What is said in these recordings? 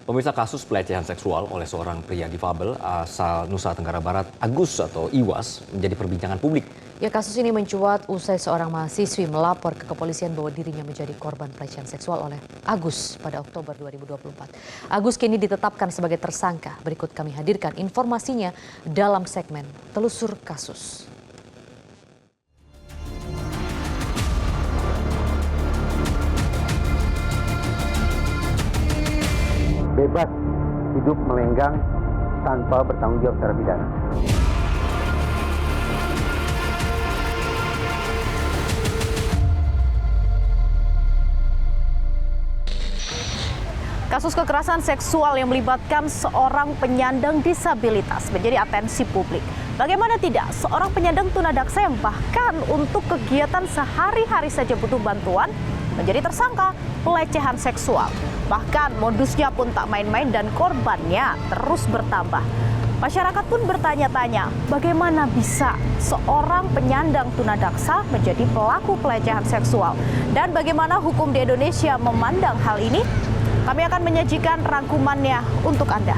Pemirsa, kasus pelecehan seksual oleh seorang pria difabel asal Nusa Tenggara Barat, Agus atau Iwas, menjadi perbincangan publik. Ya, kasus ini mencuat usai seorang mahasiswi melapor ke kepolisian bahwa dirinya menjadi korban pelecehan seksual oleh Agus pada Oktober 2024. Agus kini ditetapkan sebagai tersangka. Berikut kami hadirkan informasinya dalam segmen Telusur Kasus. Bebas hidup melenggang tanpa bertanggung jawab secara pidana. Kasus kekerasan seksual yang melibatkan seorang penyandang disabilitas menjadi atensi publik. Bagaimana tidak, seorang penyandang tunadaksa yang bahkan untuk kegiatan sehari-hari saja butuh bantuan menjadi tersangka pelecehan seksual. Bahkan modusnya pun tak main-main dan korbannya terus bertambah. Masyarakat pun bertanya-tanya, bagaimana bisa seorang penyandang tunadaksa menjadi pelaku pelecehan seksual? Dan bagaimana hukum di Indonesia memandang hal ini? Kami akan menyajikan rangkumannya untuk Anda.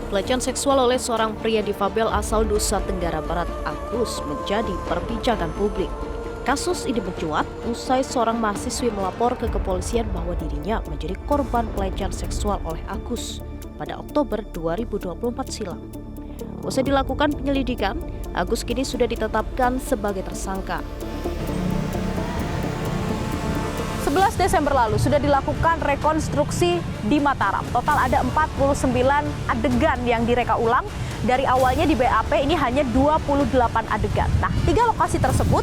Pelecehan seksual oleh seorang pria difabel asal Nusa Tenggara Barat, Agus, menjadi perbincangan publik. Kasus ini mencuat usai seorang mahasiswi melapor ke kepolisian bahwa dirinya menjadi korban pelecehan seksual oleh Agus pada Oktober 2024 silam. Usai dilakukan penyelidikan, Agus kini sudah ditetapkan sebagai tersangka. 11 Desember lalu sudah dilakukan rekonstruksi di Mataram. Total ada 49 adegan yang direka ulang. Dari awalnya di BAP ini hanya 28 adegan. Nah, 3 lokasi tersebut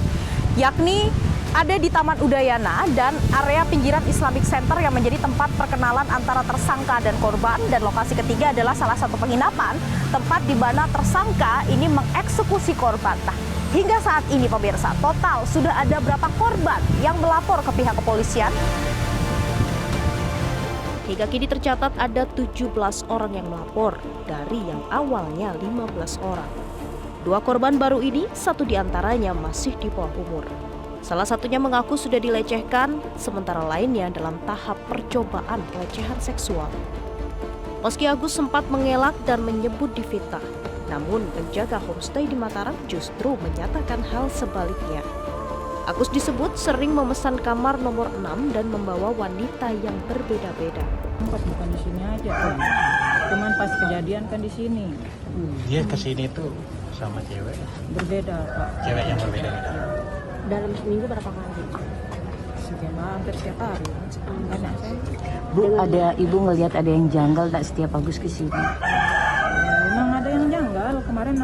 yakni ada di Taman Udayana dan area pinggiran Islamic Center yang menjadi tempat perkenalan antara tersangka dan korban. Dan lokasi ketiga adalah salah satu penginapan, tempat di mana tersangka ini mengeksekusi korban. Nah, hingga saat ini pemirsa, total sudah ada berapa korban yang melapor ke pihak kepolisian? Hingga kini tercatat ada 17 orang yang melapor dari yang awalnya 15 orang. 2 korban baru ini, 1 diantaranya masih di bawah umur. Salah satunya mengaku sudah dilecehkan, sementara lainnya dalam tahap percobaan pelecehan seksual. Meski Agus sempat mengelak dan menyebut difitnah, namun penjaga homestay di Mataram justru menyatakan hal sebaliknya. Agus disebut sering memesan kamar nomor 6 dan membawa wanita yang berbeda-beda. Bukan di sini aja, cuman pas kejadian kan di sini. Dia kesini tuh sama cewek. Berbeda, Pak. Cewek yang berbeda. Dalam seminggu berapa kali? Hampir setiap hari. Anak saya. Bu, ada ibu ngelihat ada yang janggal tak setiap Agus ke sini? Memang ada yang janggal. Kemarin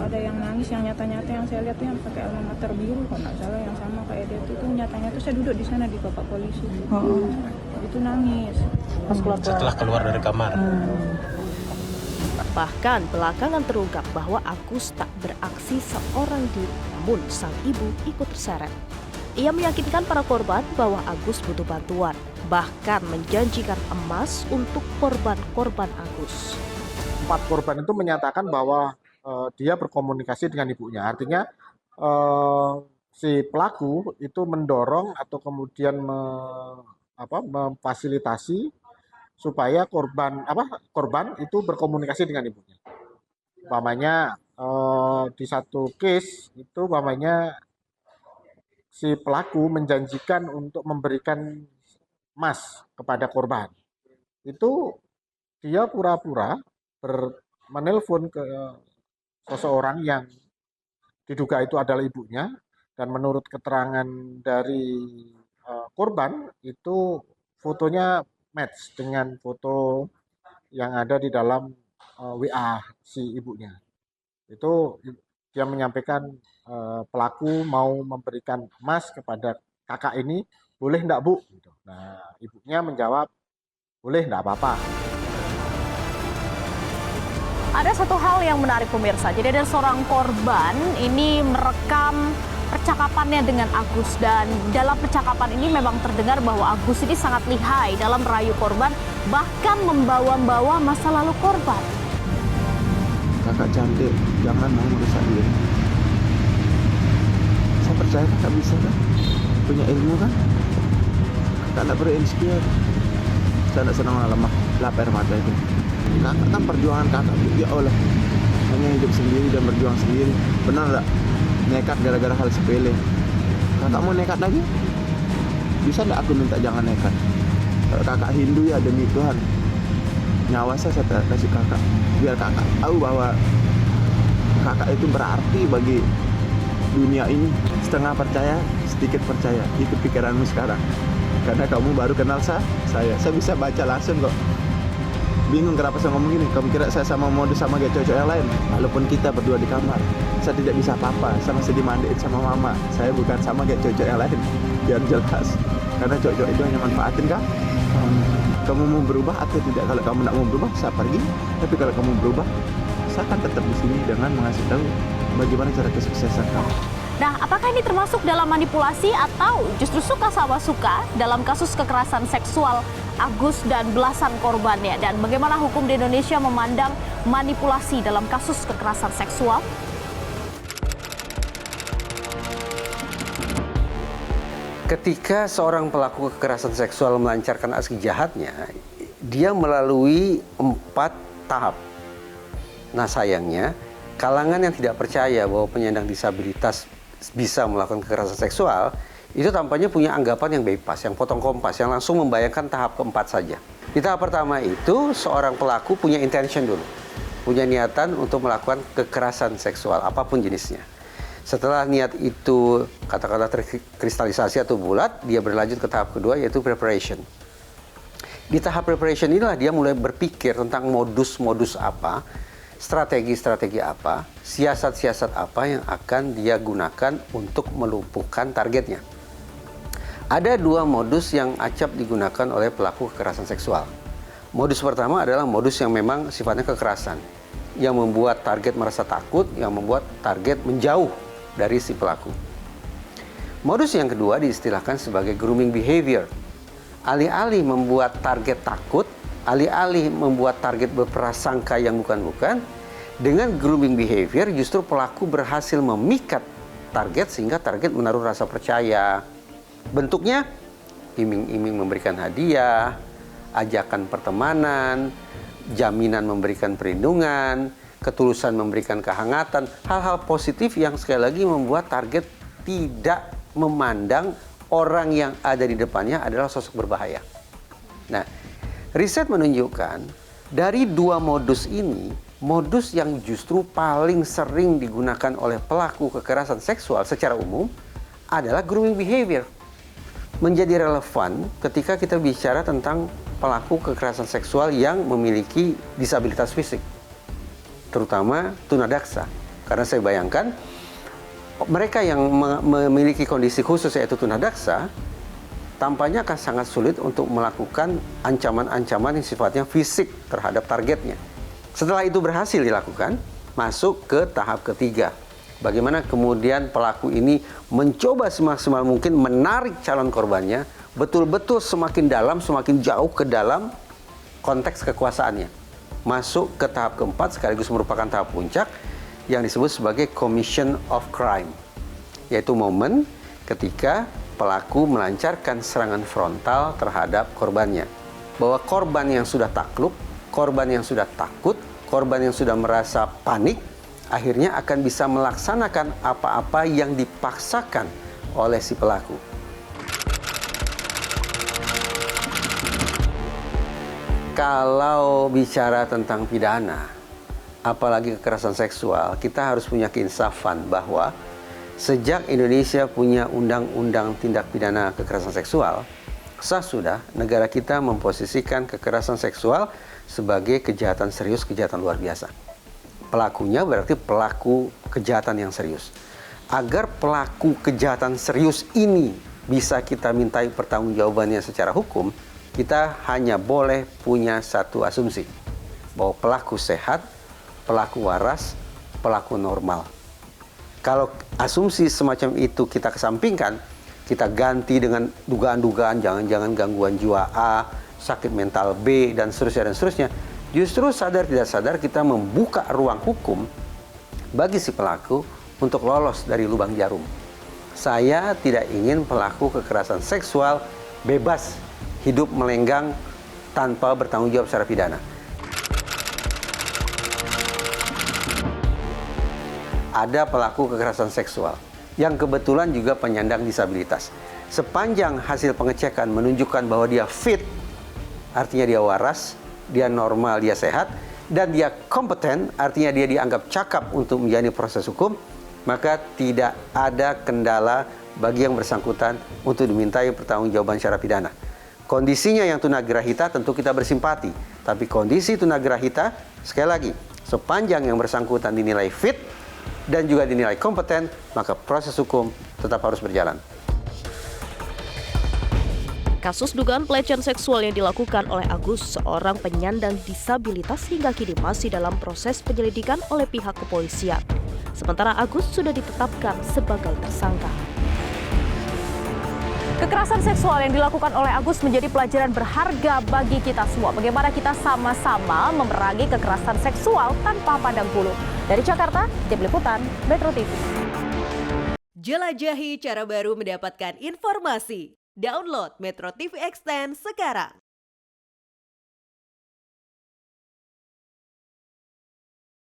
ada yang nangis, yang nyata-nyata yang saya lihat tuh yang pakai alma mater biru, kalau nggak salah yang sama kayak dia itu nyata-nyata saya duduk di sana di bapak polisi. Itu nangis. Pas keluar. Setelah keluar dari kamar. Bahkan belakangan terungkap bahwa Agus tak beraksi seorang diri, namun sang ibu ikut terseret. Ia meyakinkan para korban bahwa Agus butuh bantuan, bahkan menjanjikan emas untuk korban-korban Agus. 4 korban itu menyatakan bahwa dia berkomunikasi dengan ibunya. Artinya si pelaku itu mendorong atau kemudian memfasilitasi supaya korban itu berkomunikasi dengan ibunya. Umpamanya di satu case itu umpamanya si pelaku menjanjikan untuk memberikan emas kepada korban. Itu dia pura-pura menelpon ke seseorang yang diduga itu adalah ibunya, dan menurut keterangan dari korban itu fotonya match dengan foto yang ada di dalam WA si ibunya. Itu dia menyampaikan pelaku mau memberikan emas kepada kakak ini, boleh enggak Bu? Nah, ibunya menjawab, boleh enggak apa-apa. Ada satu hal yang menarik pemirsa. Jadi ada seorang korban ini merekam percakapannya dengan Agus, dan dalam percakapan ini memang terdengar bahwa Agus ini sangat lihai dalam merayu korban, bahkan membawa-bawa masa lalu korban. Kakak cantik, jangan mau merusak diri. Saya percaya kakak bisa kan, punya ilmu kan. Kakak tak berinspirasi. Saya tak senang lemah, lap air mata itu. Kakak kan perjuangan kakak, ya Allah, hanya hidup sendiri dan berjuang sendiri. Benar tak? Nekat gara-gara hal sepele. Kakak mau nekat lagi? Bisa tak aku minta jangan nekat? Kalau kakak Hindu ya demi Tuhan, nyawa saya kasih kakak. Biar kakak tahu bahwa kakak itu berarti bagi dunia ini. Setengah percaya, sedikit percaya. Itu pikiranmu sekarang. Karena kamu baru kenal saya. Saya bisa baca langsung kok. Bingung kenapa saya ngomong gini. Kamu kira saya sama modus sama kayak cowok-cowok yang lain? Walaupun kita berdua di kamar, saya tidak bisa apa-apa. Saya masih dimandiin sama mama. Saya bukan sama kayak cowok-cowok yang lain. Biar jelas. Karena cowok-cowok itu hanya manfaatin kan. Kamu mau berubah atau tidak? Kalau kamu tidak mau berubah, saya pergi. Tapi kalau kamu berubah, saya akan tetap di sini dengan mengasih tahu bagaimana cara kesuksesan kamu. Nah, apakah ini termasuk dalam manipulasi atau justru suka sama suka dalam kasus kekerasan seksual Agus dan belasan korbannya? Dan bagaimana hukum di Indonesia memandang manipulasi dalam kasus kekerasan seksual? Ketika seorang pelaku kekerasan seksual melancarkan aksi jahatnya, dia melalui 4 tahap. Nah sayangnya, kalangan yang tidak percaya bahwa penyandang disabilitas bisa melakukan kekerasan seksual, itu tampaknya punya anggapan yang bypass, yang potong kompas, yang langsung membayangkan tahap keempat saja. Di tahap pertama itu, seorang pelaku punya intention dulu, punya niatan untuk melakukan kekerasan seksual, apapun jenisnya. Setelah niat itu kata-kata terkristalisasi atau bulat, dia berlanjut ke tahap kedua, yaitu preparation. Di tahap preparation inilah dia mulai berpikir tentang modus-modus apa, strategi-strategi apa, siasat-siasat apa yang akan dia gunakan untuk melumpuhkan targetnya. Ada 2 modus yang acap digunakan oleh pelaku kekerasan seksual. Modus pertama adalah modus yang memang sifatnya kekerasan, yang membuat target merasa takut, yang membuat target menjauh dari si pelaku. Modus yang kedua diistilahkan sebagai grooming behavior. Alih-alih membuat target takut, alih-alih membuat target berprasangka yang bukan-bukan, dengan grooming behavior justru pelaku berhasil memikat target sehingga target menaruh rasa percaya. Bentuknya iming-iming memberikan hadiah, ajakan pertemanan, jaminan memberikan perlindungan, ketulusan memberikan kehangatan, hal-hal positif yang sekali lagi membuat target tidak memandang orang yang ada di depannya adalah sosok berbahaya. Nah, riset menunjukkan dari 2 modus ini, modus yang justru paling sering digunakan oleh pelaku kekerasan seksual secara umum adalah grooming behavior. Menjadi relevan ketika kita bicara tentang pelaku kekerasan seksual yang memiliki disabilitas fisik, terutama tunadaksa. Karena saya bayangkan mereka yang memiliki kondisi khusus yaitu tunadaksa, tampaknya akan sangat sulit untuk melakukan ancaman-ancaman yang sifatnya fisik terhadap targetnya. Setelah itu berhasil dilakukan, masuk ke tahap ketiga. Bagaimana kemudian pelaku ini mencoba semaksimal mungkin menarik calon korbannya betul-betul semakin dalam, semakin jauh ke dalam konteks kekuasaannya. Masuk ke tahap keempat sekaligus merupakan tahap puncak yang disebut sebagai commission of crime, yaitu momen ketika pelaku melancarkan serangan frontal terhadap korbannya. Bahwa korban yang sudah takluk, korban yang sudah takut, korban yang sudah merasa panik, akhirnya akan bisa melaksanakan apa-apa yang dipaksakan oleh si pelaku. Kalau bicara tentang pidana, apalagi kekerasan seksual, kita harus punya keinsafan bahwa sejak Indonesia punya undang-undang tindak pidana kekerasan seksual, sah sudah negara kita memposisikan kekerasan seksual sebagai kejahatan serius, kejahatan luar biasa. Pelakunya berarti pelaku kejahatan yang serius. Agar pelaku kejahatan serius ini bisa kita mintai pertanggungjawabannya secara hukum, kita hanya boleh punya satu asumsi, bahwa pelaku sehat, pelaku waras, pelaku normal. Kalau asumsi semacam itu kita kesampingkan, kita ganti dengan dugaan-dugaan jangan-jangan gangguan jiwa A, sakit mental B, dan seterusnya, justru sadar tidak sadar kita membuka ruang hukum bagi si pelaku untuk lolos dari lubang jarum. Saya tidak ingin pelaku kekerasan seksual bebas hidup melenggang tanpa bertanggung jawab secara pidana. Ada pelaku kekerasan seksual yang kebetulan juga penyandang disabilitas. Sepanjang hasil pengecekan menunjukkan bahwa dia fit, artinya dia waras, dia normal, dia sehat, dan dia kompeten, artinya dia dianggap cakap untuk menjalani proses hukum, maka tidak ada kendala bagi yang bersangkutan untuk dimintai pertanggungjawaban secara pidana. Kondisinya yang tunagrahita tentu kita bersimpati, tapi kondisi tunagrahita, sekali lagi, sepanjang yang bersangkutan dinilai fit dan juga dinilai kompeten, maka proses hukum tetap harus berjalan. Kasus dugaan pelecehan seksual yang dilakukan oleh Agus, seorang penyandang disabilitas, hingga kini masih dalam proses penyelidikan oleh pihak kepolisian. Sementara Agus sudah ditetapkan sebagai tersangka. Kekerasan seksual yang dilakukan oleh Agus menjadi pelajaran berharga bagi kita semua. Bagaimana kita sama-sama memerangi kekerasan seksual tanpa pandang bulu. Dari Jakarta, Tim Liputan, Metro TV. Jelajahi cara baru mendapatkan informasi. Download Metro TV Extend sekarang.